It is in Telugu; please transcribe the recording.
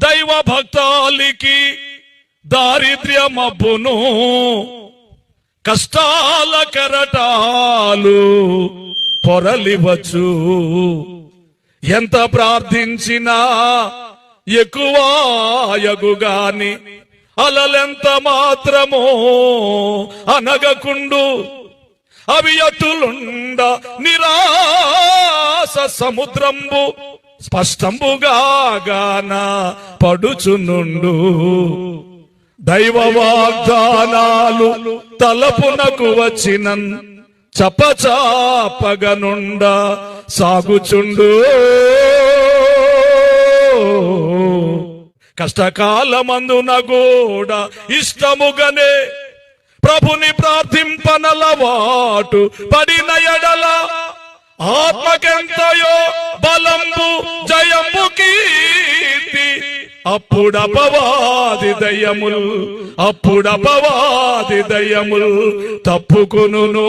దైవ భక్తాలికి దారిద్ర్యమబ్బును, కష్టాల కెరటాలు పొరలివచ్చు. ఎంత ప్రార్థించినా ఎక్కువయగుగాని అలలెంత మాత్రమో అనగకుండు. అవి అటులుండ నిరాశ సముద్రంబు స్పష్టంబుగా గాన పడుచునుండు. దైవ వాగ్దానాలు తలపునకు వచ్చినన్ చపచాపగనుండ సాగుచుండు. కష్టకాలమందున కూడా ఇష్టముగనే ప్రభుని ప్రార్థింపనలవాటు పడిన ఎడల ఆత్మకెంతయో బలంబు జయంబు కీర్తి. అప్పుడపవాది దయ్యముల్ తప్పుకొనును.